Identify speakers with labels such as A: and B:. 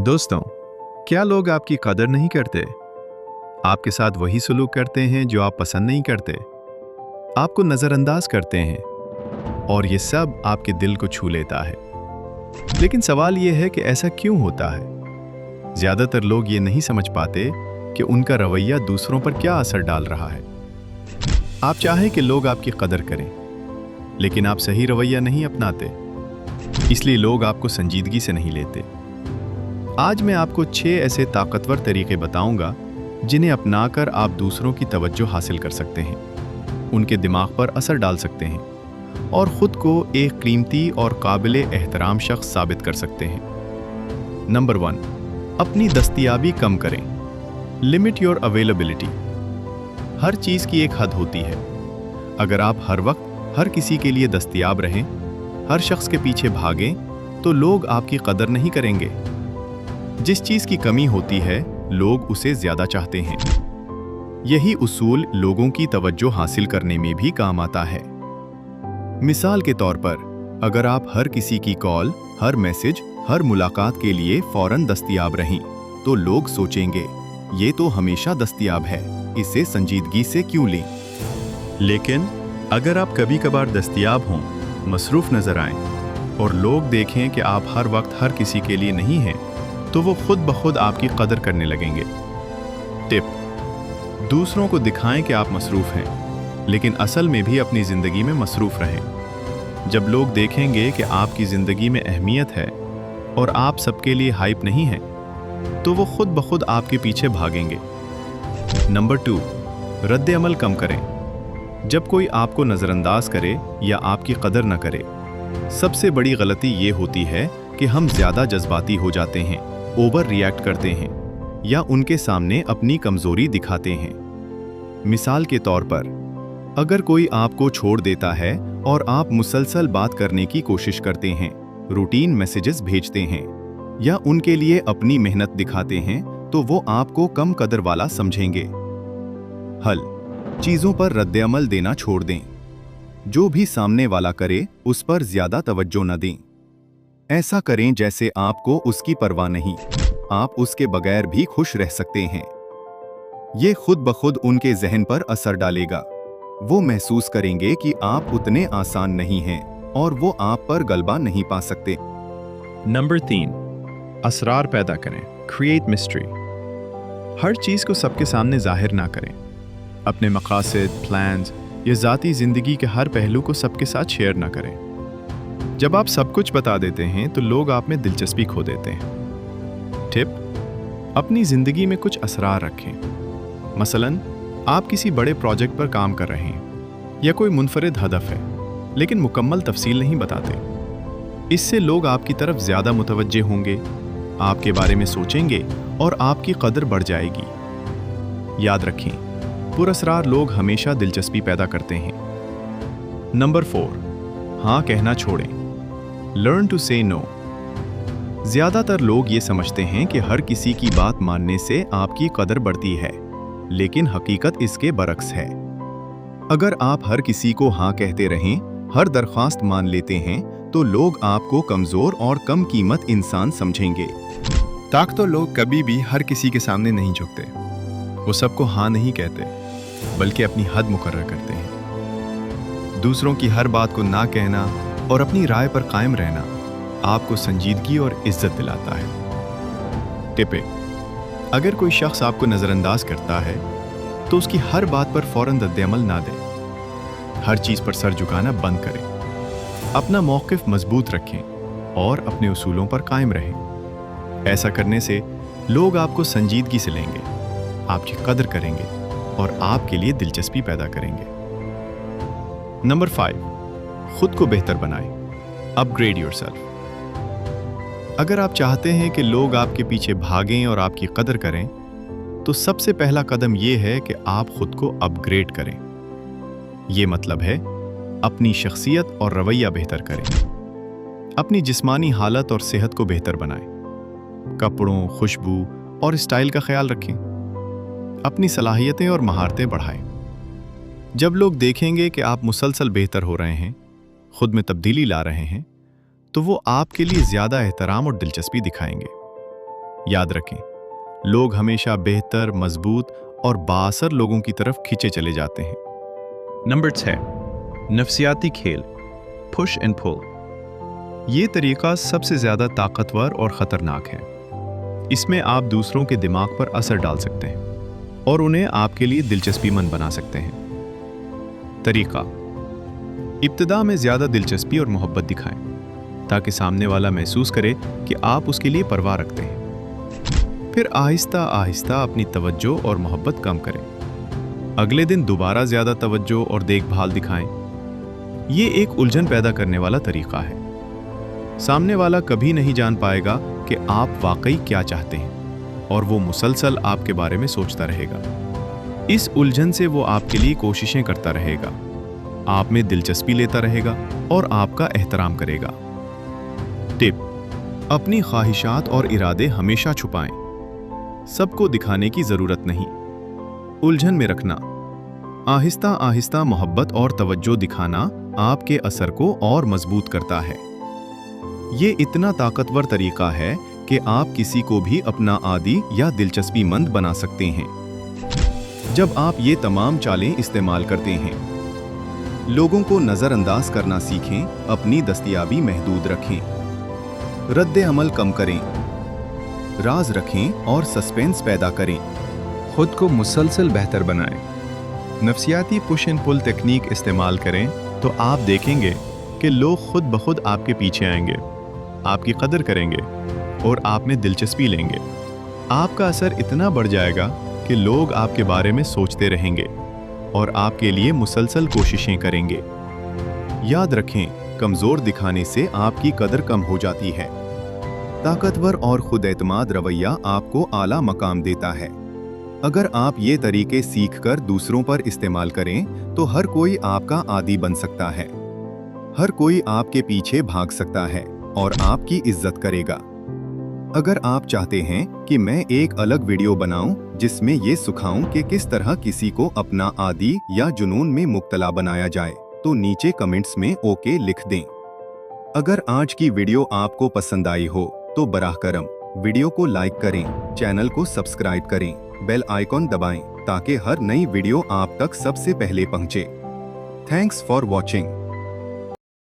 A: दोस्तों, क्या लोग आपकी कदर नहीं करते? आपके साथ वही सलूक करते हैं जो आप पसंद नहीं करते, आपको नज़रअंदाज करते हैं, और ये सब आपके दिल को छू लेता है। लेकिन सवाल ये है कि ऐसा क्यों होता है? ज़्यादातर लोग ये नहीं समझ पाते कि उनका रवैया दूसरों पर क्या असर डाल रहा है। आप चाहें कि लोग आपकी कदर करें, लेकिन आप सही रवैया नहीं अपनाते, इसलिए लोग आपको संजीदगी से नहीं लेते। आज मैं आपको 6 ऐसे ताकतवर तरीके बताऊंगा जिन्हें अपनाकर आप दूसरों की तवज्जो हासिल कर सकते हैं, उनके दिमाग पर असर डाल सकते हैं और खुद को एक कीमती और काबिल एहतराम शख्स साबित कर सकते हैं। नंबर 1, अपनी दस्तयाबी कम करें। Limit your availability. हर चीज़ की एक हद होती है। अगर आप हर वक्त हर किसी के लिए दस्तयाब रहें, हर शख्स के पीछे भागें, तो लोग आपकी कदर नहीं करेंगे। जिस चीज़ की कमी होती है, लोग उसे ज़्यादा चाहते हैं। यही उसूल लोगों की तवज्जो हासिल करने में भी काम आता है। मिसाल के तौर पर, अगर आप हर किसी की कॉल, हर मैसेज, हर मुलाकात के लिए फौरन दस्तयाब रहें, तो लोग सोचेंगे, ये तो हमेशा दस्तयाब है, इसे संजीदगी से क्यों लें? लेकिन अगर आप कभी कभार दस्तयाब हों, मसरूफ़ नज़र आएं, और लोग देखें कि आप हर वक्त हर किसी के लिए नहीं हैं, तो वो खुद ब खुद आपकी कदर करने लगेंगे। टिप: दूसरों को दिखाएं कि आप मसरूफ़ हैं, लेकिन असल में भी अपनी ज़िंदगी में मसरूफ़ रहें। जब लोग देखेंगे कि आपकी ज़िंदगी में अहमियत है और आप सबके लिए हाइप नहीं हैं, तो वो खुद ब खुद आपके पीछे भागेंगे। नंबर 2, रद्द अमल कम करें। जब कोई आपको नज़रअंदाज करे या आपकी कदर न करे, सबसे बड़ी गलती ये होती है कि हम ज़्यादा जज्बाती हो जाते हैं, ओवर रिएक्ट करते हैं या उनके सामने अपनी कमज़ोरी दिखाते हैं। मिसाल के तौर पर, अगर कोई आपको छोड़ देता है और आप मुसलसल बात करने की कोशिश करते हैं, रूटीन मैसेजेस भेजते हैं या उनके लिए अपनी मेहनत दिखाते हैं, तो वो आपको कम कदर वाला समझेंगे। हल: चीज़ों पर रद्द अमल देना छोड़ दें। जो भी सामने वाला करे, उस पर ज़्यादा तवज्जो न दें। ऐसा करें जैसे आपको उसकी परवाह नहीं, आप उसके बगैर भी खुश रह सकते हैं। ये खुद ब खुद उनके जहन पर असर डालेगा। वो महसूस करेंगे कि आप उतने आसान नहीं हैं और वो आप पर गलबा नहीं पा सकते।
B: नंबर 3, असरार पैदा करें। Create mystery. हर चीज़ को सबके सामने जाहिर ना करें। अपने मकासद, प्लान्स या ज़ाती ज़िंदगी के हर पहलू को सबके साथ शेयर ना करें। जब आप सब कुछ बता देते हैं, तो लोग आप में दिलचस्पी खो देते हैं। टिप: अपनी ज़िंदगी में कुछ असरार रखें। मसलन, आप किसी बड़े प्रोजेक्ट पर काम कर रहे हैं या कोई मुनफरिद हदफ है, लेकिन मुकम्मल तफसील नहीं बताते। इससे लोग आपकी तरफ ज़्यादा मुतवज्जे होंगे, आपके बारे में सोचेंगे और आपकी कदर बढ़ जाएगी। याद रखें, पुरअसरार लोग हमेशा दिलचस्पी पैदा करते हैं। नंबर 4, हाँ कहना छोड़ें। लर्न टू से नो। ज़्यादातर लोग ये समझते हैं कि हर किसी की बात मानने से आपकी कदर बढ़ती है, लेकिन हकीकत इसके बरक्स है। अगर आप हर किसी को हाँ कहते रहें, हर दरख्वास्त मान लेते हैं, तो लोग आपको कमज़ोर और कम कीमत इंसान समझेंगे।
A: ताकतवर लोग कभी भी हर किसी के सामने नहीं झुकते। वो सबको हाँ नहीं कहते, बल्कि अपनी हद मुकर्रर करते हैं। दूसरों की हर बात को ना कहना और अपनी राय पर कायम रहना आपको संजीदगी और इज्जत दिलाता है। टिप: अगर कोई शख्स आपको नज़रअंदाज करता है, तो उसकी हर बात पर फौरन रद्द-ए-अमल ना दें। हर चीज़ पर सर झुकाना बंद करें। अपना मौक़िफ़ मजबूत रखें और अपने उसूलों पर कायम रहें। ऐसा करने से लोग आपको संजीदगी से लेंगे, आपकी कदर करेंगे और आपके लिए दिलचस्पी पैदा करेंगे। नंबर 5, खुद को बेहतर बनाएं। Upgrade yourself. अगर आप चाहते हैं कि लोग आपके पीछे भागें और आपकी कदर करें, तो सबसे पहला कदम यह है कि आप खुद को अपग्रेड करें। ये मतलब है अपनी शख्सियत और रवैया बेहतर करें। अपनी जिस्मानी हालत और सेहत को बेहतर बनाएं। कपड़ों, खुशबू और स्टाइल का ख्याल रखें। अपनी सलाहियतें और महारतें बढ़ाएं। जब लोग देखेंगे कि आप मुसलसल बेहतर हो रहे हैं, खुद में तब्दीली ला रहे हैं, तो वो आपके लिए ज़्यादा एहतराम और दिलचस्पी दिखाएंगे। याद रखें, लोग हमेशा बेहतर, मजबूत और बाअसर लोगों की तरफ खींचे चले जाते हैं।
B: नंबर 6, नफ्सियाती खेल, पुश एंड पुल। ये तरीका सबसे ज़्यादा ताकतवर और ख़तरनाक है। इसमें आप दूसरों के दिमाग पर असर डाल सकते हैं और उन्हें आपके लिए दिलचस्पीमंद बना सकते हैं। तरीका: इब्तिदा में ज़्यादा दिलचस्पी और मोहब्बत दिखाएं, ताकि सामने वाला महसूस करे कि आप उसके लिए परवाह रखते हैं। फिर आहिस्ता आहिस्ता अपनी तवज्जो और मोहब्बत कम करें। अगले दिन दोबारा ज़्यादा तवज्जो और देखभाल दिखाएं। ये एक उलझन पैदा करने वाला तरीका है। सामने वाला कभी नहीं जान पाएगा कि आप वाकई क्या चाहते हैं और वो मुसलसल आपके बारे में सोचता रहेगा। इस उलझन से वो आपके लिए कोशिशें करता रहेगा, आप में दिलचस्पी लेता रहेगा और आपका एहतराम करेगा। टिप: अपनी ख्वाहिशात और इरादे हमेशा छुपाएं। सबको दिखाने की जरूरत नहीं। उलझन में रखना। आहिस्ता आहिस्ता मोहब्बत और तवज्जो दिखाना आपके असर को और मजबूत करता है। ये इतना ताकतवर तरीका है कि आप किसी को भी अपना आदी या दिलचस्पीमंद बना सकते हैं। जब आप ये तमाम चालें इस्तेमाल करते हैं, लोगों को नज़रअंदाज करना सीखें, अपनी दस्तयाबी महदूद रखें, रद्द अमल कम करें, राज रखें और सस्पेंस पैदा करें, खुद को मुसलसल बेहतर बनाएं। नफ्सियाती पुश एंड पुल तकनीक इस्तेमाल करें तो आप देखेंगे कि लोग खुद ब खुद आपके पीछे आएंगे, आपकी कदर करेंगे और आप में दिलचस्पी लेंगे। आपका असर इतना बढ़ जाएगा कि लोग आपके बारे में सोचते रहेंगे और आपके लिए मुसलसल कोशिशें करेंगे। याद रखें, कमज़ोर दिखाने से आपकी कदर कम हो जाती है। ताकतवर और खुद एतमाद रवैया आपको आला मकाम देता है। अगर आप ये तरीके सीखकर दूसरों पर इस्तेमाल करें तो हर कोई आपका आदी बन सकता है। हर कोई आपके पीछे भाग सकता है और आपकी इज्जत करेगा। अगर आप चाहते हैं कि मैं एक अलग वीडियो बनाऊं जिसमें ये सिखाऊं कि किस तरह किसी को अपना आदी या जुनून में मुब्तला बनाया जाए, तो नीचे कमेंट्स में ओके लिख दें। अगर आज की वीडियो आपको पसंद आई हो तो बराह करम वीडियो को लाइक करें, चैनल को सब्सक्राइब करें, बेल आइकॉन दबाएं ताकि हर नई वीडियो आप तक सबसे पहले पहुंचे। Thanks for watching.